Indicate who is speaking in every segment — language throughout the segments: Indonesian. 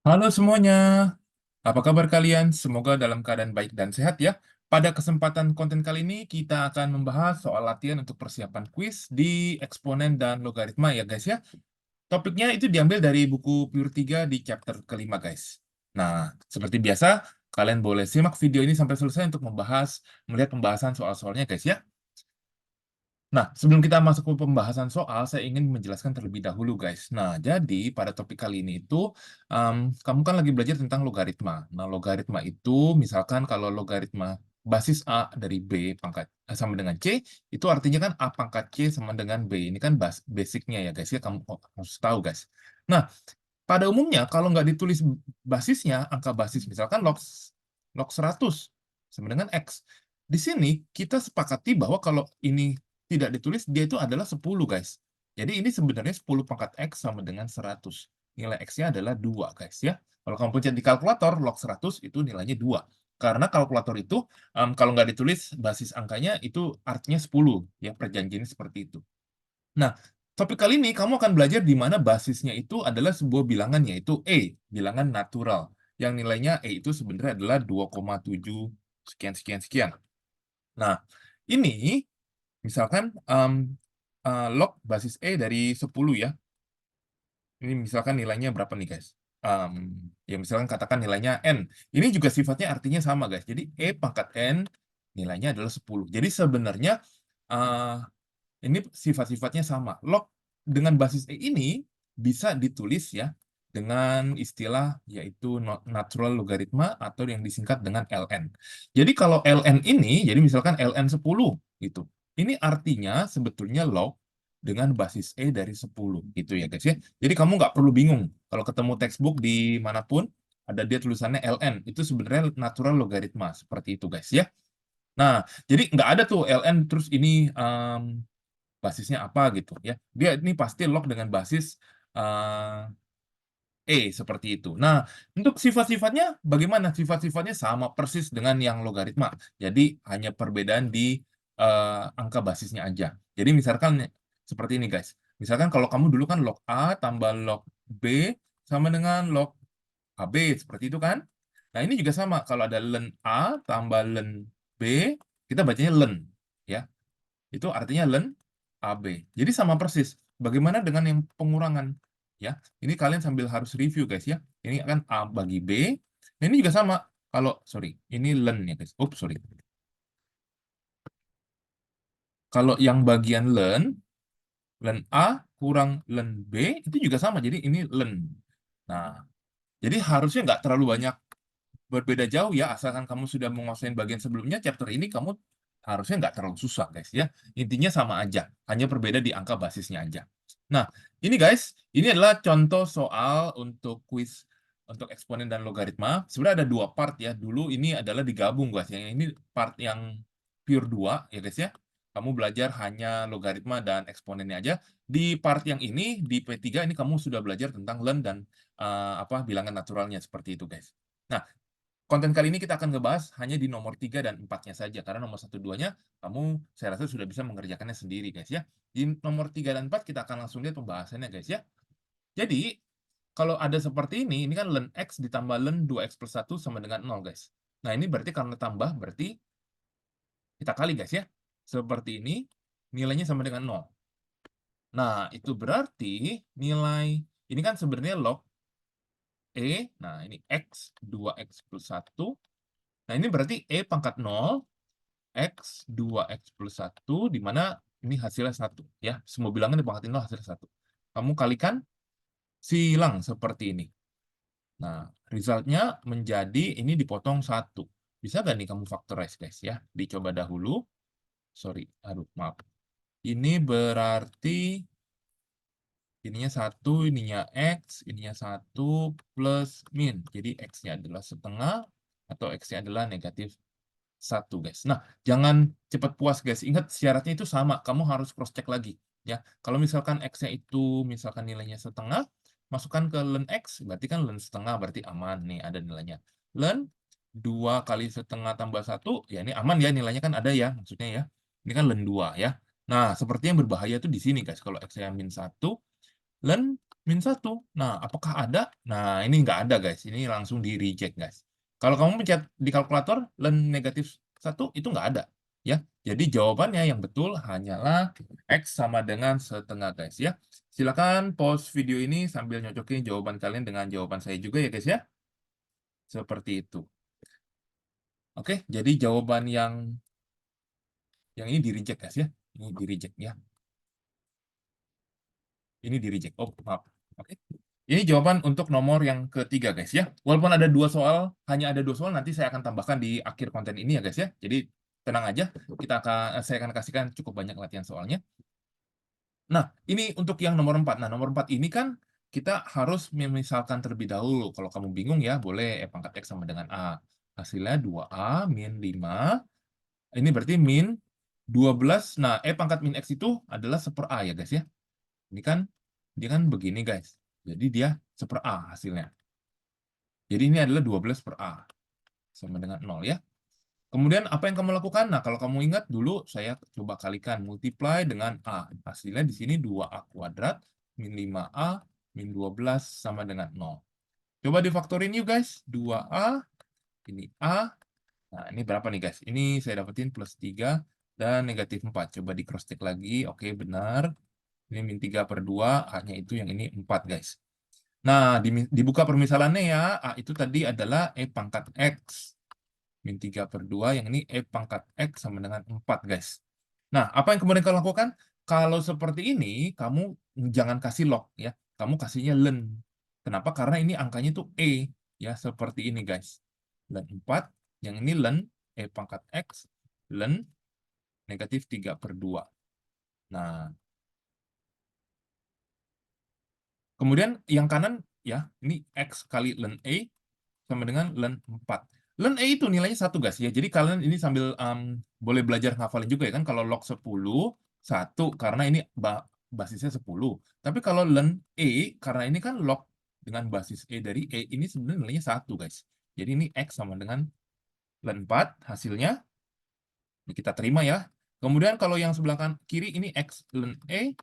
Speaker 1: Halo semuanya, apa kabar kalian? Semoga dalam keadaan baik dan sehat ya. Pada kesempatan konten kali ini kita akan membahas soal latihan untuk persiapan kuis di eksponen dan logaritma ya guys ya. Topiknya itu diambil dari buku Pure 3 di chapter kelima guys. Nah, seperti biasa, kalian boleh simak video ini sampai selesai untuk melihat pembahasan soal-soalnya guys ya. Nah, sebelum kita masuk ke pembahasan soal, saya ingin menjelaskan terlebih dahulu, guys. Nah, jadi pada topik kali ini itu, kamu kan lagi belajar tentang logaritma. Nah, logaritma itu, misalkan kalau logaritma basis A dari B pangkat sama dengan C, itu artinya kan A pangkat C sama dengan B. Ini kan basicnya ya, guys. Ya, kamu harus tahu, guys. Nah, pada umumnya, kalau nggak ditulis basisnya, angka basis, misalkan log 100 sama dengan X. Di sini, kita sepakati bahwa kalau ini tidak ditulis, dia itu adalah 10, guys. Jadi ini sebenarnya 10 pangkat X sama dengan 100. Nilai X-nya adalah 2, guys. Ya. Kalau kamu pencet di kalkulator, log 100 itu nilainya 2. Karena kalkulator itu, kalau nggak ditulis basis angkanya, itu artinya 10. Ya, perjanjiannya seperti itu. Nah, topik kali ini kamu akan belajar di mana basisnya itu adalah sebuah bilangan, yaitu E, bilangan natural. Yang nilainya E itu sebenarnya adalah 2,7 sekian, sekian, sekian. Nah, ini misalkan log basis E dari 10 ya. Ini misalkan nilainya berapa nih, guys? Ya misalkan katakan nilainya N. Ini juga sifatnya artinya sama, guys. Jadi E pangkat N nilainya adalah 10. Jadi sebenarnya uh, ini sifat-sifatnya sama. Log dengan basis E ini bisa ditulis ya dengan istilah yaitu natural logaritma atau yang disingkat dengan ln. Jadi kalau ln ini, jadi misalkan ln 10 gitu. Ini artinya sebetulnya log dengan basis E dari 10 gitu ya guys ya. Jadi kamu nggak perlu bingung kalau ketemu textbook di manapun ada dia tulisannya ln, itu sebenarnya natural logaritma seperti itu guys ya. Nah, jadi nggak ada tuh ln terus ini basisnya apa gitu ya. Dia ini pasti log dengan basis seperti itu. Nah, untuk sifat-sifatnya bagaimana? Sifat-sifatnya sama persis dengan yang logaritma. Jadi hanya perbedaan di angka basisnya aja. Jadi misalkan seperti ini guys. Misalkan kalau kamu dulu kan log A tambah log B sama dengan log AB seperti itu kan? Nah, ini juga sama. Kalau ada len A tambah len B, kita bacanya len ya. Itu artinya len AB. Jadi sama persis. Bagaimana dengan yang pengurangan? Ya, ini kalian sambil harus review guys ya. Ini akan A bagi B. Nah, ini juga sama. Kalau sorry, ini len ya guys. Oops, sorry. Kalau yang bagian len A kurang len B itu juga sama. Jadi ini len. Nah, jadi harusnya nggak terlalu banyak berbeda jauh ya, asalkan kamu sudah menguasai bagian sebelumnya, chapter ini kamu harusnya nggak terlalu susah, guys ya. Intinya sama aja, hanya berbeda di angka basisnya aja. Nah, ini guys, ini adalah contoh soal untuk kuis untuk eksponen dan logaritma. Sebenarnya ada dua part ya. Dulu ini adalah digabung, guys. Yang ini part yang pure 2, ya guys ya. Kamu belajar hanya logaritma dan eksponennya aja. Di part yang ini, di P3, ini kamu sudah belajar tentang len dan bilangan naturalnya, seperti itu, guys. Nah, konten kali ini kita akan ngebahas hanya di nomor 3 dan 4-nya saja, karena nomor 1, 2-nya kamu saya rasa sudah bisa mengerjakannya sendiri, guys ya. Di nomor 3 dan 4 kita akan langsung lihat pembahasannya, guys ya. Jadi, kalau ada seperti ini kan len X ditambah len 2X plus 1 sama dengan 0, guys. Nah, ini berarti karena tambah, berarti kita kali, guys ya. Seperti ini, nilainya sama dengan 0. Nah, itu berarti nilai, ini kan sebenarnya log E, nah ini X, 2X plus 1. Nah, ini berarti E pangkat 0, X, 2X plus 1, di mana ini hasilnya 1. Ya, semua bilangan dipangkatin 0 hasilnya 1. Kamu kalikan, silang seperti ini. Nah, resultnya menjadi ini dipotong 1. Bisa nggak nih kamu factorize, guys? Ya, dicoba dahulu. Sorry, aduh, maaf. Ini berarti ininya 1, ininya X, ininya 1 plus min. Jadi X-nya adalah setengah atau X-nya adalah negatif 1, guys. Nah, jangan cepat puas, guys. Ingat syaratnya itu sama. Kamu harus cross check lagi, ya. Kalau misalkan X-nya itu misalkan nilainya setengah, masukkan ke len X, berarti kan len setengah, berarti aman. Nih, ada nilainya. Len 2 kali setengah tambah 1, ya ini aman ya, nilainya kan ada ya, maksudnya ya. Ini kan len 2 ya. Nah, seperti yang berbahaya tuh di sini, guys. Kalau X-nya min 1, len min 1. Nah, apakah ada? Nah, ini nggak ada, guys. Ini langsung di-reject, guys. Kalau kamu pencet di kalkulator, len negatif 1, itu nggak ada. Ya, jadi jawabannya yang betul hanyalah X sama dengan setengah, guys. Ya, silakan pause video ini sambil nyocokin jawaban kalian dengan jawaban saya juga ya, guys. Ya, seperti itu. Oke, jadi jawaban yang ini di-reject, guys. Ya, ini di-reject, ya. Ini di-reject. Oh, maaf. Oke. Ini jawaban untuk nomor yang ketiga, guys, ya. Walaupun ada 2 soal, hanya ada 2 soal, nanti saya akan tambahkan di akhir konten ini ya, guys, ya. Jadi tenang aja, saya akan kasihkan cukup banyak latihan soalnya. Nah, ini untuk yang nomor 4. Nah, nomor 4 ini kan kita harus memisalkan terlebih dahulu. Kalau kamu bingung ya, boleh E pangkat X sama dengan A. Hasilnya 2A min 5. Ini berarti min 12. Nah, E pangkat min X itu adalah 1/A ya, guys, ya. Ini kan, dia kan begini, guys. Jadi dia 1/A hasilnya. Jadi ini adalah 12/A, sama dengan 0 ya. Kemudian apa yang kamu lakukan? Nah, kalau kamu ingat dulu saya coba kalikan, multiply dengan A. Hasilnya di sini 2A kuadrat min 5A min 12 sama dengan 0. Coba difaktorin yuk, guys. 2A, ini A. Nah, ini berapa nih, guys? Ini saya dapetin plus 3 dan negatif 4. Coba di cross check lagi. Oke, benar. Ini min 3/2, A-nya itu yang ini 4, guys. Nah, dibuka permisalannya ya. A itu tadi adalah E pangkat X. Min 3/2, yang ini E pangkat X sama dengan 4, guys. Nah, apa yang kemudian kamu lakukan? Kalau seperti ini, kamu jangan kasih log, ya. Kamu kasihnya len. Kenapa? Karena ini angkanya itu E. Ya, seperti ini, guys. Len 4, yang ini len E pangkat X, len negatif 3/2. Nah, kemudian yang kanan, ya, ini X kali len E sama dengan len 4. Len E itu nilainya 1, guys, ya. Jadi kalian ini sambil, boleh belajar ngafalin juga ya kan, kalau log 10, 1, karena ini basisnya 10. Tapi kalau len E, karena ini kan log dengan basis E dari E, ini sebenarnya nilainya 1, guys. Jadi ini X sama dengan len 4, hasilnya ini kita terima ya. Kemudian kalau yang sebelah kiri ini X len E,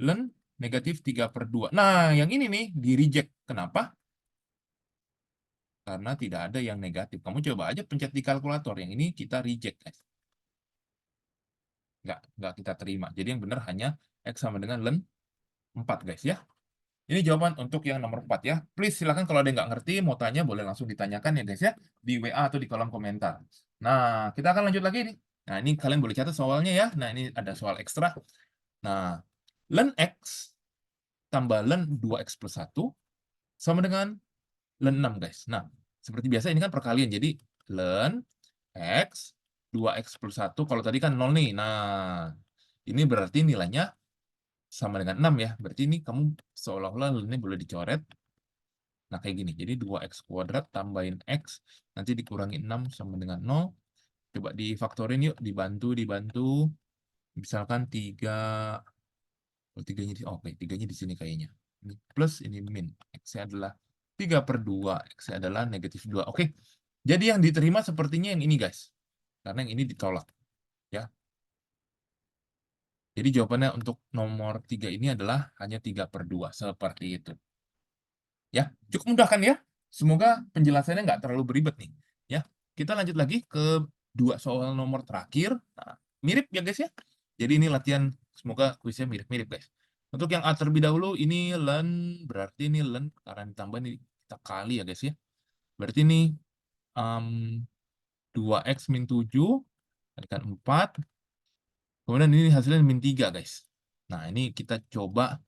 Speaker 1: len negatif 3/2. Nah, yang ini nih di-reject. Kenapa? Karena tidak ada yang negatif. Kamu coba aja pencet di kalkulator. Yang ini kita reject, guys. Nggak kita terima. Jadi yang benar hanya X sama dengan len 4, guys, ya. Ini jawaban untuk yang nomor 4, ya. Please, silakan kalau ada yang nggak ngerti, mau tanya, boleh langsung ditanyakan ya, guys, ya. Di WA atau di kolom komentar. Nah, kita akan lanjut lagi nih. Nah, ini kalian boleh catat soalnya ya. Nah, ini ada soal ekstra. Nah, len X tambah len 2X plus 1 sama dengan len 6, guys. Nah, seperti biasa ini kan perkalian. Jadi, len X, 2X plus 1, kalau tadi kan 0 nih. Nah, ini berarti nilainya sama dengan 6 ya. Berarti ini kamu seolah-olah ini boleh dicoret. Nah, kayak gini. Jadi 2X kuadrat tambahin X, nanti dikurangi 6 sama dengan 0. Coba difaktorin yuk, dibantu. Misalkan 3, oh, 3-nya oke, 3-nya di sini kayaknya. Ini plus, ini min. X-nya adalah 3/2, X-nya adalah negatif 2. Oke, jadi yang diterima sepertinya yang ini, guys. Karena yang ini ditolak. Ya. Jadi jawabannya untuk nomor 3 ini adalah hanya 3/2. Seperti itu. Ya, cukup mudah kan ya? Semoga penjelasannya nggak terlalu beribet nih. Ya, kita lanjut lagi ke 2 soal nomor terakhir. Nah, mirip ya, guys, ya. Jadi ini latihan, semoga kuisnya mirip-mirip, guys. Untuk yang A terlebih dahulu, ini len, berarti ini len, karena ditambah ini kita kali ya, guys, ya. Berarti ini 2X min 7, kalikan 4, kemudian ini hasilnya min 3, guys. Nah, ini kita coba,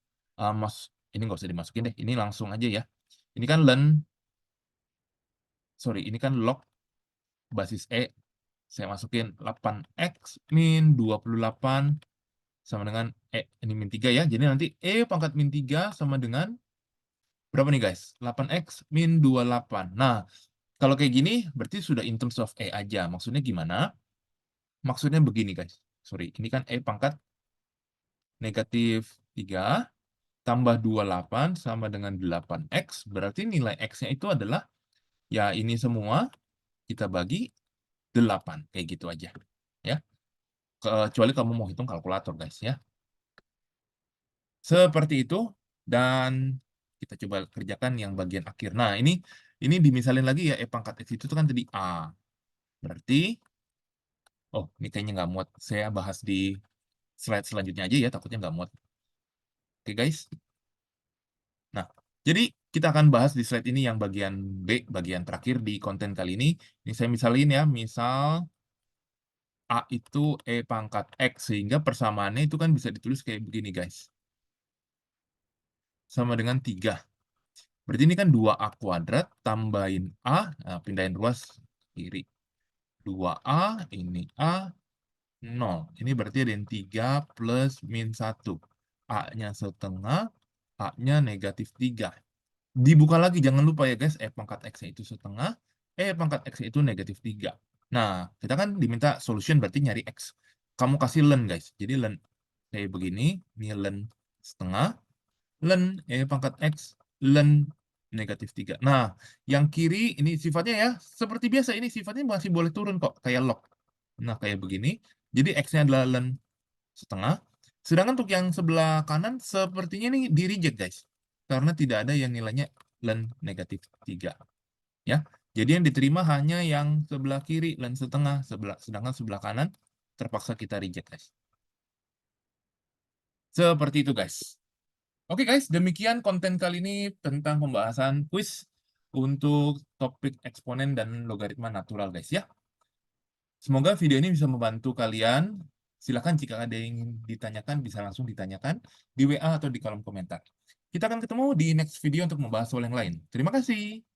Speaker 1: ini nggak usah dimasukin deh, ini langsung aja ya. Ini kan ini kan log basis E, saya masukin 8X min 28 sama dengan E, ini min 3 ya. Jadi nanti E pangkat min 3 sama dengan berapa nih, guys? 8X min 28. Nah, kalau kayak gini berarti sudah in terms of E aja. Maksudnya gimana? Maksudnya begini, guys. Sorry, ini kan E pangkat negatif 3 tambah 28 sama dengan 8X. Berarti nilai X-nya itu adalah, ya ini semua kita bagi 8. Kayak gitu aja. Ya. Kecuali kamu mau hitung kalkulator, guys, ya. Seperti itu. Dan Kita coba kerjakan yang bagian akhir. Nah, ini dimisalin lagi ya, E pangkat X itu kan tadi A. Berarti, oh ini kayaknya nggak muat. Saya bahas di slide selanjutnya aja ya, takutnya nggak muat. Oke guys. Nah, jadi kita akan bahas di slide ini yang bagian B, bagian terakhir di konten kali ini. Ini saya misalin ya, misal A itu E pangkat X, sehingga persamaannya itu kan bisa ditulis kayak begini guys. Sama dengan 3. Berarti ini kan 2A kuadrat tambahin A, nah, pindahin ruas kiri. 2A, ini A, 0. Ini berarti ada yang 3 plus min 1. A-nya setengah, A-nya negatif 3. Dibuka lagi, jangan lupa ya guys, E pangkat X-nya itu setengah, E pangkat X-nya itu negatif 3. Nah, kita kan diminta solution berarti nyari X. Kamu kasih len guys, jadi len kayak begini, ini len setengah, len E pangkat X, len negatif 3. Nah, yang kiri ini sifatnya ya, seperti biasa ini sifatnya masih boleh turun kok, kayak log. Nah, kayak begini, jadi X-nya adalah len setengah, sedangkan untuk yang sebelah kanan sepertinya ini di reject guys, karena tidak ada yang nilainya len negatif 3. Ya, jadi yang diterima hanya yang sebelah kiri, len setengah, sedangkan sebelah kanan terpaksa kita reject guys. Seperti itu guys. Oke guys, demikian konten kali ini tentang pembahasan kuis untuk topik eksponen dan logaritma natural guys ya. Semoga video ini bisa membantu kalian. Silakan jika ada yang ingin ditanyakan bisa langsung ditanyakan di WA atau di kolom komentar. Kita akan ketemu di next video untuk membahas soal yang lain. Terima kasih.